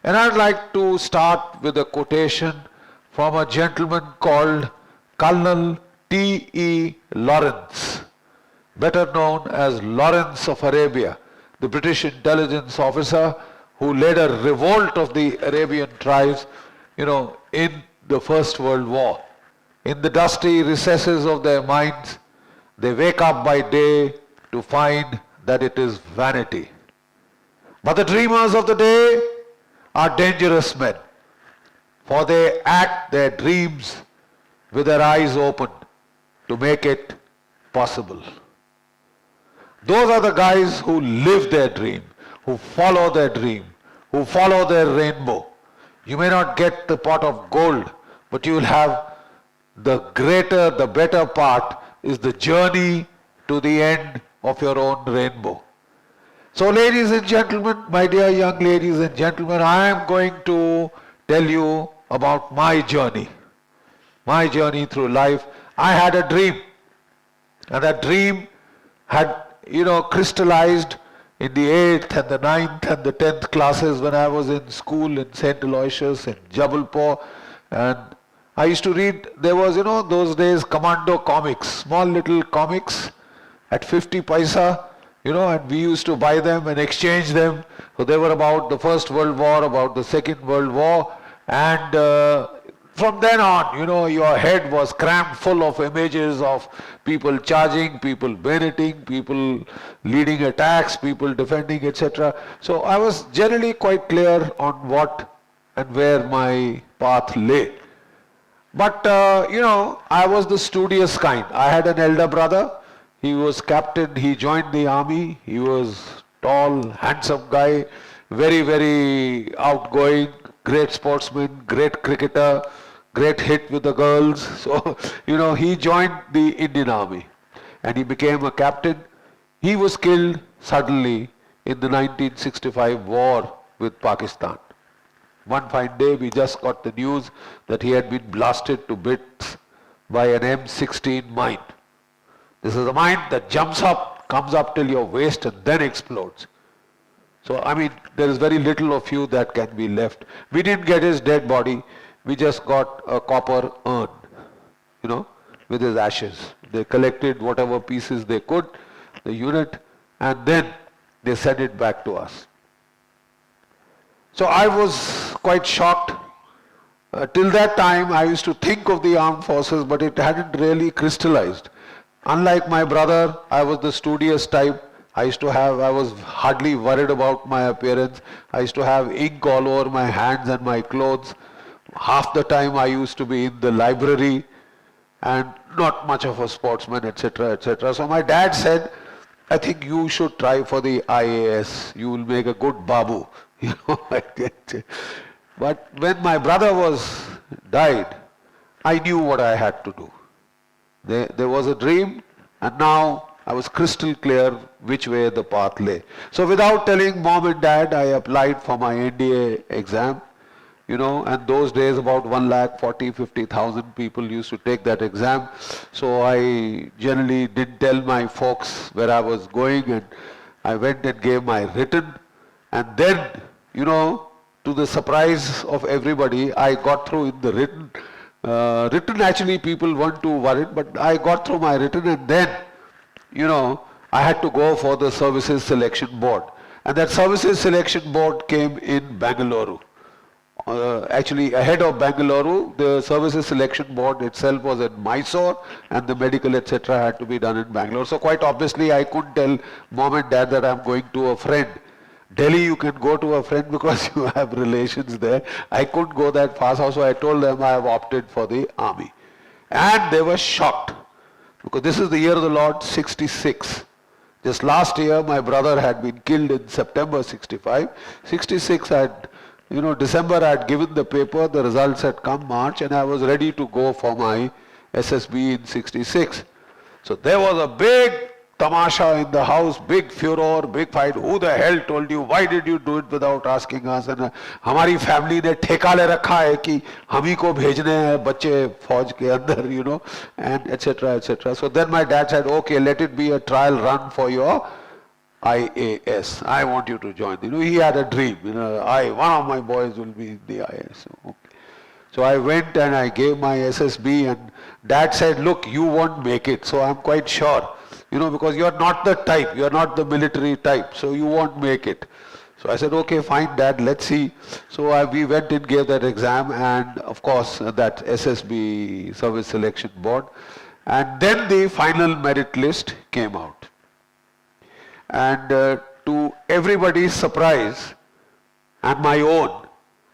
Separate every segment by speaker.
Speaker 1: And I'd like to start with a quotation from a gentleman called Colonel T.E. Lawrence, better known as Lawrence of Arabia, the British intelligence officer who led a revolt of the Arabian tribes, in the First World War. In the dusty recesses of their minds, they wake up by day to find that it is vanity. But the dreamers of the day are dangerous men, for they act their dreams with their eyes open to make it possible. Those are the guys who live their dream, who follow their dream, who follow their rainbow. You may not get the pot of gold, but you will have the greater, the better part is the journey to the end of your own rainbow. So ladies and gentlemen, my dear young ladies and gentlemen, I am going to tell you about my journey through life. I had a dream, and that dream had, crystallized in the 8th and the 9th and the 10th classes when I was in school in St. Aloysius in Jabalpur. And I used to read, there was, those days Commando comics, small little comics at 50 paisa, and we used to buy them and exchange them. So they were about the First World War, about the Second World War, and from then on, your head was crammed full of images of people charging, people bayoneting, people leading attacks, people defending, etc. So I was generally quite clear on what and where my path lay. But, I was the studious kind. I had an elder brother. He was captain. He joined the army. He was tall, handsome guy, very, very outgoing, great sportsman, great cricketer, great hit with the girls. So, he joined the Indian Army and he became a captain. He was killed suddenly in the 1965 war with Pakistan. One fine day we just got the news that he had been blasted to bits by an M16 mine. This is a mine that jumps up, comes up till your waist and then explodes. So, there is very little of you that can be left. We didn't get his dead body. We just got a copper urn, with his ashes. They collected whatever pieces they could, the unit, and then they sent it back to us. So I was quite shocked. Till that time I used to think of the armed forces, but it hadn't really crystallized. Unlike my brother, I was the studious type. I was hardly worried about my appearance. I used to have ink all over my hands and my clothes. Half the time I used to be in the library and not much of a sportsman, etc., etc. So my dad said, I think you should try for the IAS. You will make a good babu. But when my brother died, I knew what I had to do. There was a dream, and now I was crystal clear which way the path lay. So without telling mom and dad, I applied for my NDA exam. And those days about 1,40,000-50,000 people used to take that exam. So I generally didn't tell my folks where I was going, and I went and gave my written. And then, to the surprise of everybody, I got through in the written. Written actually people weren't too worried, but I got through my written, and then, I had to go for the Services Selection Board. And that Services Selection Board came in Bangalore. Actually ahead of Bangalore, the Services Selection Board itself was in Mysore, and the medical etc. had to be done in Bangalore. So quite obviously I couldn't tell mom and dad that I'm going to a friend. Delhi you can go to a friend because you have relations there. I couldn't go that far, so I told them I have opted for the army. And they were shocked, because this is the year of the Lord 66. Just last year my brother had been killed in September 65. 66 December I had given the paper, the results had come March, and I was ready to go for my SSB in 66. So there was a big tamasha in the house, big furor, big fight. Who the hell told you? Why did you do it without asking us? And हमारी family ने ठेका ले रखा है कि हम ही को भेजने हैं बच्चे फौज के अंदर, and etc. etc. So then my dad said, okay, let it be a trial run for your
Speaker 2: IAS. I want you to join. He had a dream. One of my boys will be in the IAS. Okay. So I went and I gave my SSB, and Dad said, look, you won't make it. So I'm quite sure, because you're not the type, you're not the military type, so you won't make it. So I said, okay, fine, Dad, let's see. So we went and gave that exam, and of course that SSB, Service Selection Board. And then the final merit list came out. And to everybody's surprise and my own,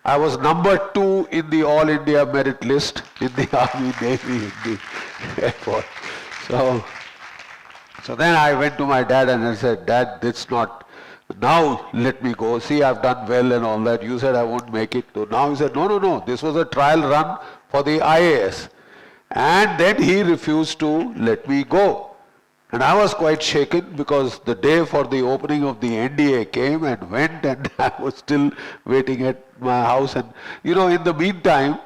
Speaker 2: I was number 2 in the All India merit list in the Army, Navy, in the Air Force. So then I went to my dad and I said, Dad, it's not, now let me go. See, I've done well and all that. You said I won't make it. So now he said, no, this was a trial run for the IAS. And then he refused to let me go. And I was quite shaken because the day for the opening of the NDA came and went, and I was still waiting at my house. And in the meantime,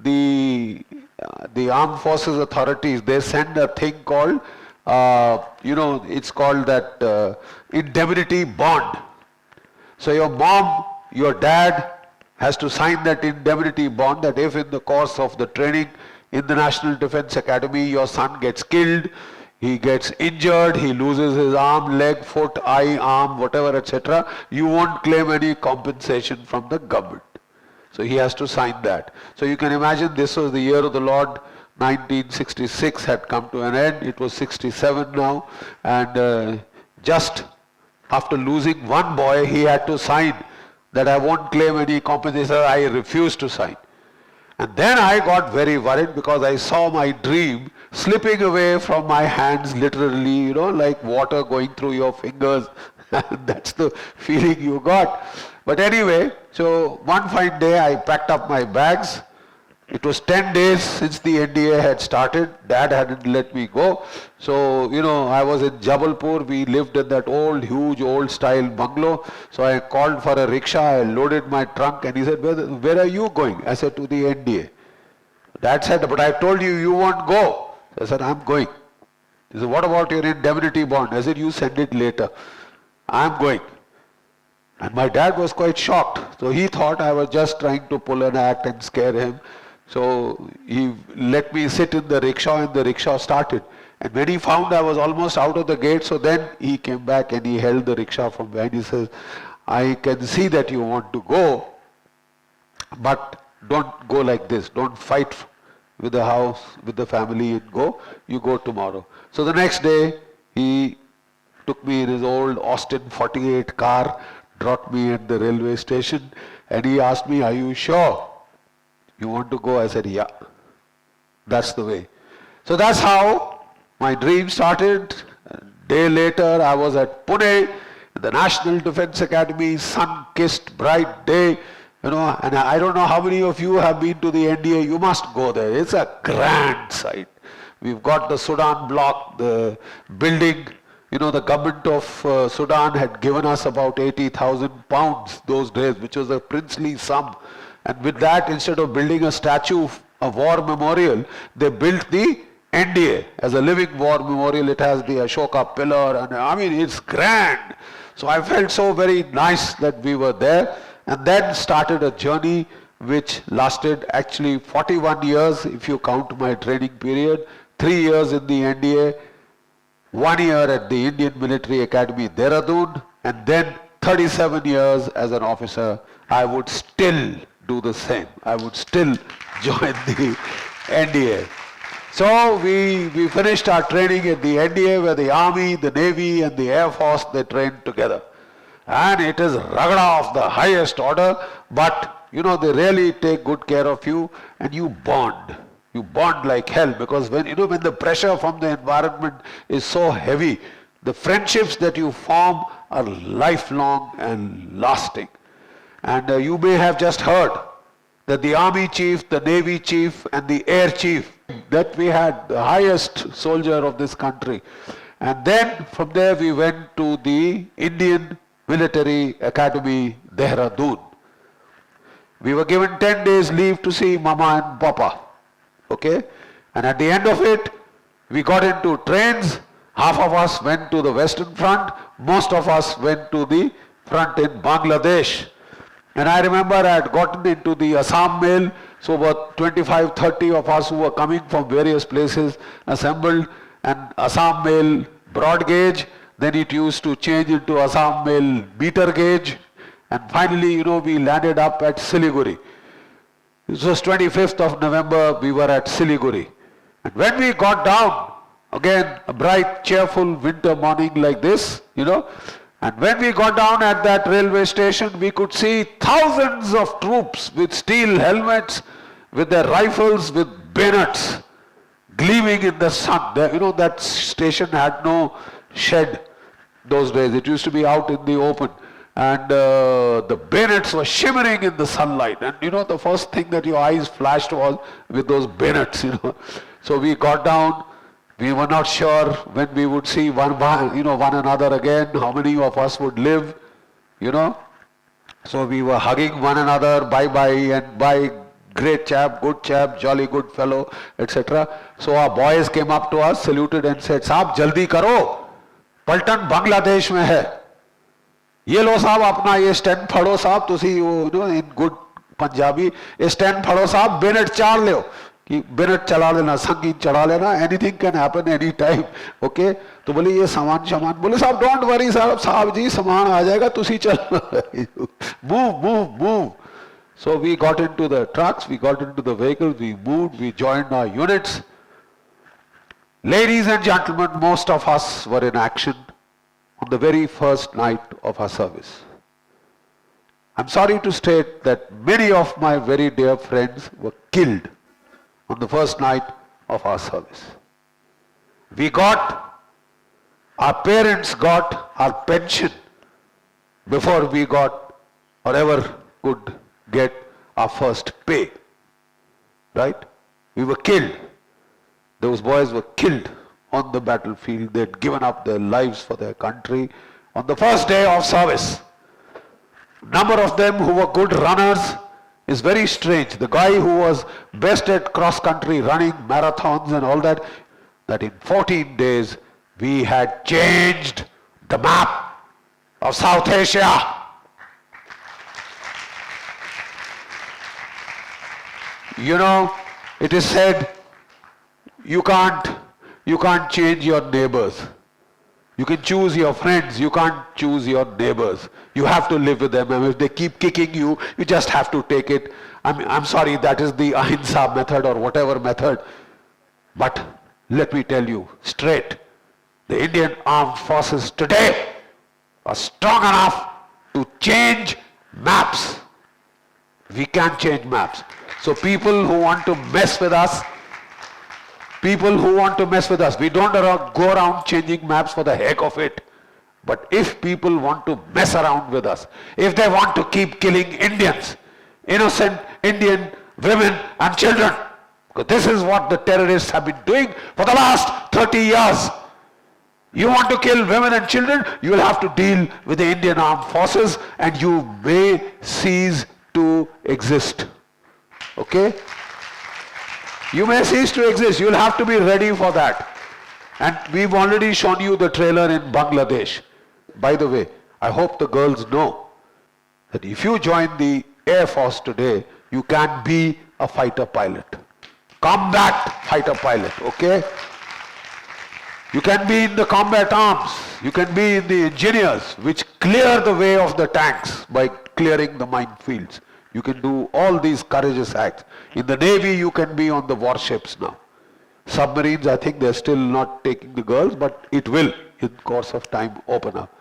Speaker 2: the Armed Forces authorities, they send a thing called, it's called that indemnity bond. So your mom, your dad has to sign that indemnity bond that if in the course of the training in the National Defence Academy your son gets killed, he gets injured, he loses his arm, leg, foot, eye, arm, whatever, etc., you won't claim any compensation from the government. So he has to sign that. So you can imagine this was the year of the Lord, 1966 had come to an end. It was 67 now. And just after losing one boy, he had to sign that I won't claim any compensation. I refuse to sign. And then I got very worried because I saw my dream slipping away from my hands literally, like water going through your fingers. That's the feeling you got. But anyway, so one fine day I packed up my bags. It was 10 days since the NDA had started. Dad hadn't let me go. So, I was in Jabalpur. We lived in that huge old style bungalow. So I called for a rickshaw. I loaded my trunk and he said, where are you going? I said, to the NDA. Dad said, but I told you, you won't go. I said, I'm going. He said, what about your indemnity bond? I said, you send it later. I'm going. And my dad was quite shocked. So he thought I was just trying to pull an act and scare him. So he let me sit in the rickshaw and the rickshaw started. And when he found I was almost out of the gate, so then he came back and he held the rickshaw from behind. He says, I can see that you want to go, but don't go like this. Don't fight with the house, with the family and go. You go tomorrow. So the next day, he took me in his old Austin 48 car, dropped me at the railway station, and he asked me, are you sure you want to go? I said, yeah. That's the way. So that's how my dream started. A day later, I was at Pune, the National Defence Academy, sun-kissed, bright day. And I don't know how many of you have been to the NDA. You must go there. It's a grand sight. We've got the Sudan block, the building. The government of Sudan had given us about 80,000 pounds those days, which was a princely sum. And with that, instead of building a statue, a war memorial, they built the NDA as a living war memorial. It has the Ashoka pillar, and it's grand. So I felt so very nice that we were there. And then started a journey which lasted actually 41 years if you count my training period, 3 years in the NDA, 1 year at the Indian Military Academy, Dehradun, and then 37 years as an officer. I would still do the same. I would still join the NDA. So we finished our training at the NDA where the Army, the Navy and the Air Force, they trained together. And it is ragda of the highest order, but they really take good care of you and you bond. You bond like hell because when the pressure from the environment is so heavy, the friendships that you form are lifelong and lasting. And you may have just heard that the Army Chief, the Navy Chief and the Air Chief, that we had the highest soldier of this country. And then from there we went to the Indian Military Academy, Dehradun. We were given 10 days leave to see Mama and Papa. Okay? And at the end of it, we got into trains, Half of us went to the Western Front, most of us went to the front in Bangladesh. And I remember I had gotten into the Assam mail, so about 25, 30 of us who were coming from various places assembled, and Assam mail broad gauge, then it used to change into Assam mail meter gauge, and finally, we landed up at Siliguri. This was 25th of November, we were at Siliguri. And when we got down, again, a bright, cheerful winter morning like this, and when we got down at that railway station, we could see thousands of troops with steel helmets, with their rifles, with bayonets, gleaming in the sun. That station had no shed those days. It used to be out in the open. And the bayonets were shimmering in the sunlight. And the first thing that your eyes flashed was with those bayonets, So we got down. We were not sure when we would see one another again, how many of us would live, So we were hugging one another, bye-bye, and bye, great chap, good chap, jolly good fellow, etc. So our boys came up to us, saluted and said, "Saab, jaldi karo, Paltan Bangladesh mein hai. ये लो साहब अपना ये stand फड़ो साहब तुसी in good Punjabi ये stand फड़ो साहब Bennett चाड़ लो कि Bennett चला लेना संगीत चढ़ा लेना anything can happen any time okay तो बोले ये सामान बोले साहब डोंट वरी साहब जी सामान आ जाएगा तुसी चलो move so we got into the trucks, we got into the vehicles, we moved, we joined our units. Ladies and gentlemen, most of us were in action on the very first night of our service. I'm sorry to state that many of my very dear friends were killed on the first night of our service. Our parents got our pension before we got or ever could get our first pay. Right? We were killed. Those boys were killed on the battlefield. They had given up their lives for their country on the first day of service. Number of them who were good runners is very strange. The guy who was best at cross-country running, marathons and all that in 14 days we had changed the map of South Asia. It is said you can't change your neighbors. You can choose your friends, you can't choose your neighbors. You have to live with them, and if they keep kicking you, you just have to take it. I'm sorry, that is the ahimsa method or whatever method. But let me tell you straight, the Indian Armed Forces today are strong enough to change maps. We can change maps. So people who want to mess with us, we don't go around changing maps for the heck of it. But if people want to mess around with us, if they want to keep killing Indians, innocent Indian women and children, because this is what the terrorists have been doing for the last 30 years. You want to kill women and children, you will have to deal with the Indian Armed Forces and you may cease to exist. Okay? You may cease to exist. You'll have to be ready for that. And we've already shown you the trailer in Bangladesh. By the way, I hope the girls know that if you join the Air Force today, you can be a fighter pilot. Combat fighter pilot, okay? You can be in the combat arms. You can be in the engineers, which clear the way of the tanks by clearing the minefields. You can do all these courageous acts. In the Navy, you can be on the warships now. Submarines, I think they're still not taking the girls, but it will, in course of time, open up.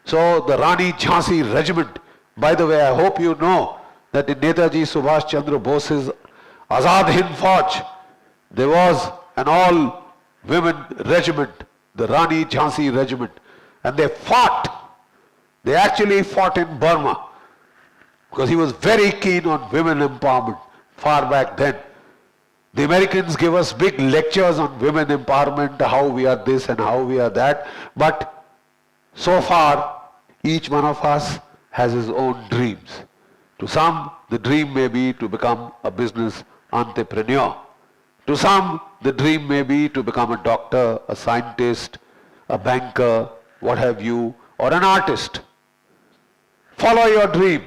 Speaker 2: So the Rani Jhansi Regiment, by the way, I hope you know that in Netaji Subhash Chandra Bose's Azad Hind Fauj, there was an all-women regiment, the Rani Jhansi Regiment, and they actually fought in Burma, because he was very keen on women empowerment far back then. The Americans give us big lectures on women empowerment, how we are this and how we are that, but so far each one of us has his own dreams. To some, the dream may be to become a business entrepreneur. To some, the dream may be to become a doctor, a scientist, a banker, what have you, or an artist. Follow your dream.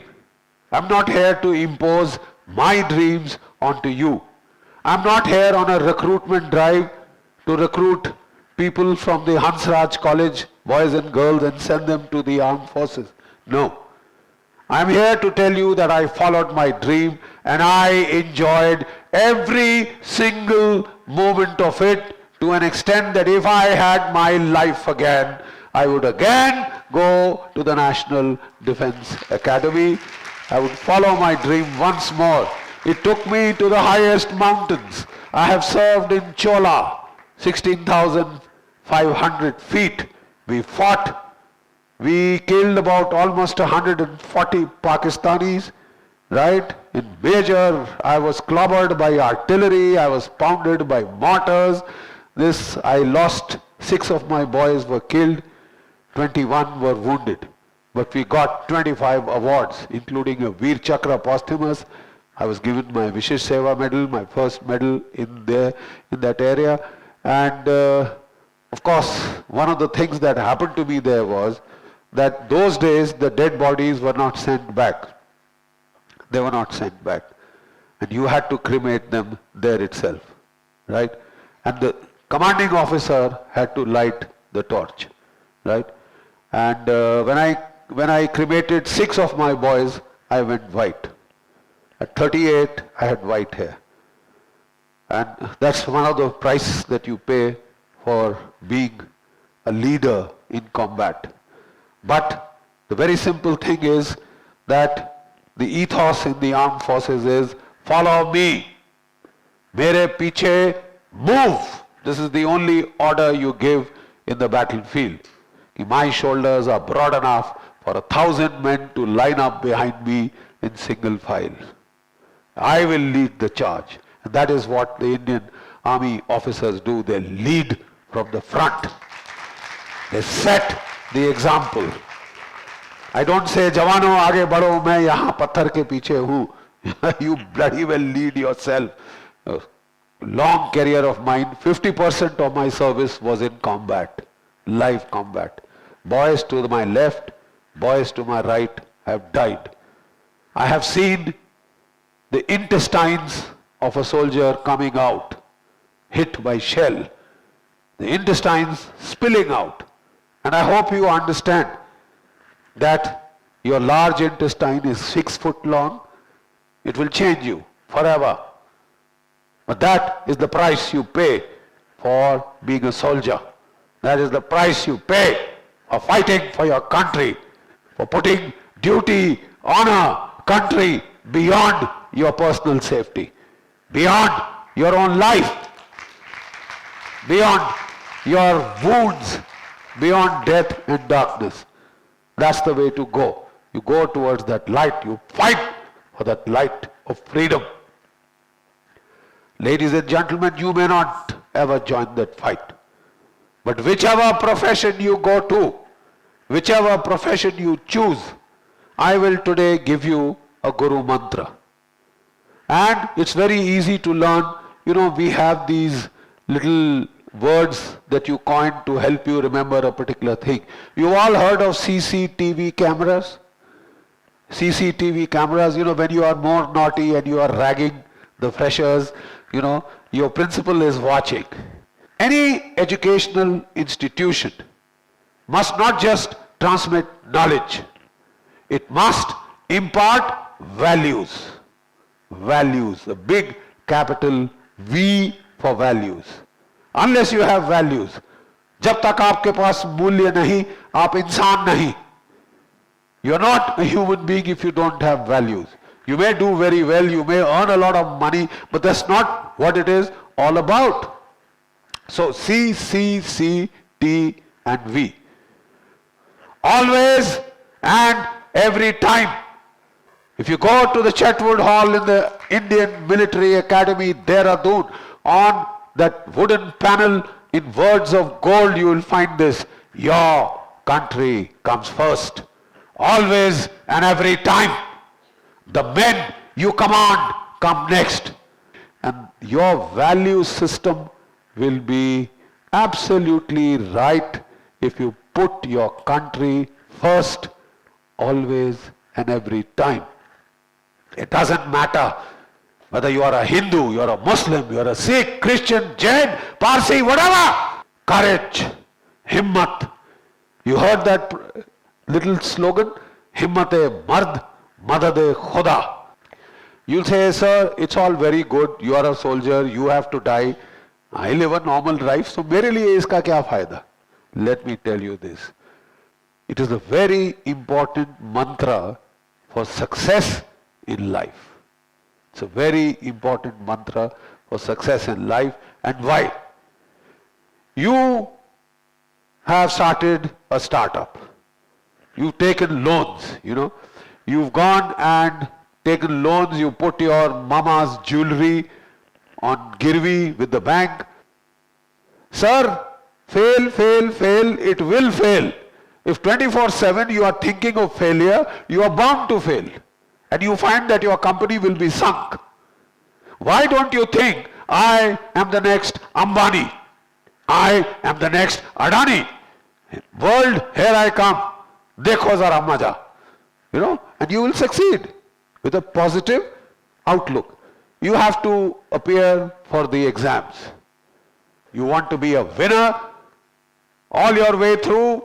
Speaker 2: I'm not here to impose my dreams onto you. I'm not here on a recruitment drive to recruit people from the Hansraj College, boys and girls, and send them to the armed forces. No. I'm here to tell you that I followed my dream and I enjoyed every single moment of it to an extent that if I had my life again, I would again go to the National Defence Academy. I would follow my dream once more. It took me to the highest mountains. I have served in Chola, 16,500 feet. We fought. We killed about almost 140 Pakistanis, right? In Major, I was clobbered by artillery. I was pounded by mortars. I lost 6 of my boys were killed. 21 were wounded. But we got 25 awards, including a Veer Chakra posthumous. I was given my Vishesh Seva medal, my first medal in that area. And of course, one of the things that happened to me there was that those days the dead bodies were not sent back. They were not sent back. And you had to cremate them there itself, right? And the commanding officer had to light the torch, right? And when I cremated 6 of my boys, I went white. At 38, I had white hair. And that's one of the prices that you pay for being a leader in combat. But the very simple thing is that the ethos in the armed forces is follow me. Mere piche move. This is the only order you give in the battlefield. My shoulders are broad enough for 1,000 men to line up behind me in single file. I will lead the charge. And that is what the Indian Army officers do. They lead from the front. They set the example. I don't say, Jawano, aage bado, main yahan patthar ke piche hu. You bloody well lead yourself. Long career of mine, 50% of my service was in combat, live combat. Boys to my left, boys to my right have died. I have seen the intestines of a soldier coming out, hit by shell. The intestines spilling out. And I hope you understand that your large intestine is 6 foot long. It will change you forever. But that is the price you pay for being a soldier. That is the price you pay for fighting for your country, for putting duty, honor, country beyond your personal safety, beyond your own life, beyond your wounds, beyond death and darkness. That's the way to go. You go towards that light. You fight for that light of freedom. Ladies and gentlemen, you may not ever join that fight. But whichever profession you go to, whichever profession you choose, I will today give you a Guru Mantra. And it's very easy to learn. You know, we have these little words that you coin to help you remember a particular thing. You all heard of CCTV cameras? CCTV cameras, you know, when you are more naughty and you are ragging the freshers, you know, your principal is watching. Any educational institution must not just transmit knowledge. It must impart values. Values, a big capital V for values. Unless you have values, जब तक आपके पास मूल्य नहीं, आप इंसान नहीं. You're not a human being if you don't have values. You may do very well, you may earn a lot of money, but that's not what it is all about. So C, C, C, T and V. Always and every time. If you go to the Chetwood Hall in the Indian Military Academy, Dehradun, on that wooden panel in words of gold, you will find this: your country comes first. Always and every time. The men you command come next. And your value system will be absolutely right if you put your country first, always and every time. It doesn't matter whether you are a Hindu, you are a Muslim, you are a Sikh, Christian, Jain, Parsi, whatever. Courage, himmat. You heard that little slogan? Himmat-e-mard, madad-e-khuda. You'll say, sir, it's all very good. You are a soldier, you have to die. I live a normal life, so mere liye iska kya fayda? Let me tell you this. It is a very important mantra for success in life. It's a very important mantra for success in life. And why? You have started a startup. You've taken loans, You've gone and taken loans, you put your mama's jewelry on girvi with the bank. Sir, fail, it will fail. If 24/7 you are thinking of failure, you are bound to fail. And you find that your company will be sunk. Why don't you think, I am the next Ambani, I am the next Adani. World, here I come. Dekho zara maja. And you will succeed with a positive outlook. You have to appear for the exams. You want to be a winner all your way through.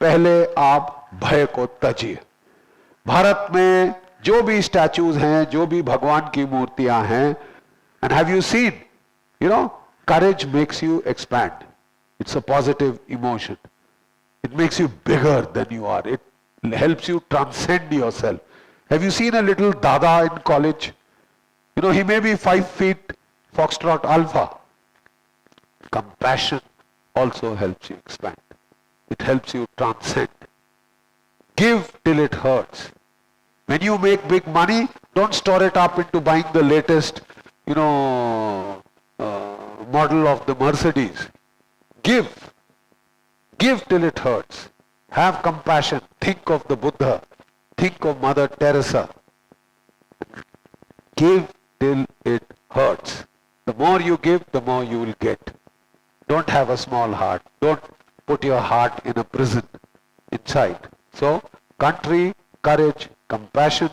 Speaker 2: पहले आप भय को तजिए. भारत में जो भी statues हैं, जो भी भगवान की मूर्तियां हैं, and have you seen, courage makes you expand. It's a positive emotion. It makes you bigger than you are. It helps you transcend yourself. Have you seen a little Dada in college? He may be 5 feet Foxtrot Alpha. Compassion also helps you expand. It helps you transcend. Give till it hurts. When you make big money, don't store it up into buying the latest, model of the Mercedes. Give. Give till it hurts. Have compassion. Think of the Buddha. Think of Mother Teresa. Give till it hurts. The more you give, the more you will get. Don't have a small heart. Don't put your heart in a prison inside. So, country, courage, compassion,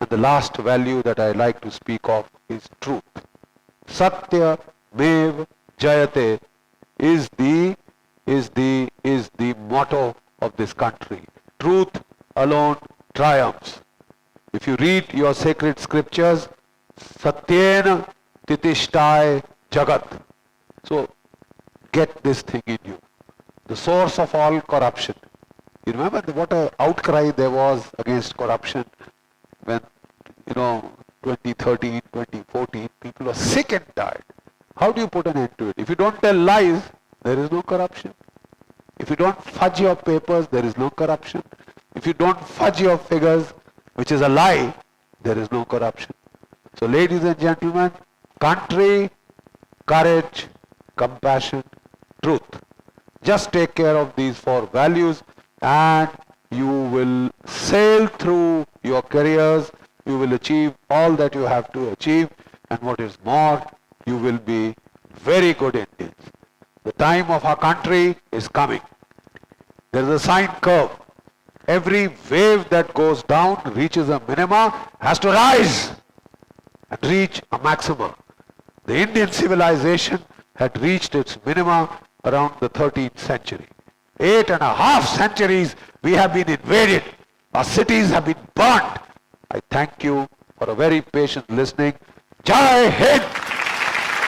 Speaker 2: and the last value that I like to speak of is truth. Satya Mev Jayate is the motto of this country. Truth alone triumphs. If you read your sacred scriptures, Satyena Titishtai Jagat. So get this thing in you. The source of all corruption. You remember what an outcry there was against corruption when, 2013, 2014, people were sick and tired. How do you put an end to it? If you don't tell lies, there is no corruption. If you don't fudge your papers, there is no corruption. If you don't fudge your figures, which is a lie, there is no corruption. So ladies and gentlemen, country, courage, compassion, truth. Just take care of these 4 values and you will sail through your careers, you will achieve all that you have to achieve, and what is more, you will be very good Indians. The time of our country is coming. There is a sine curve. Every wave that goes down reaches a minima, has to rise and reach a maxima. The Indian civilization had reached its minima around the 13th century. 8.5 centuries we have been invaded. Our cities have been burnt. I thank you for a very patient listening. Jai Hind!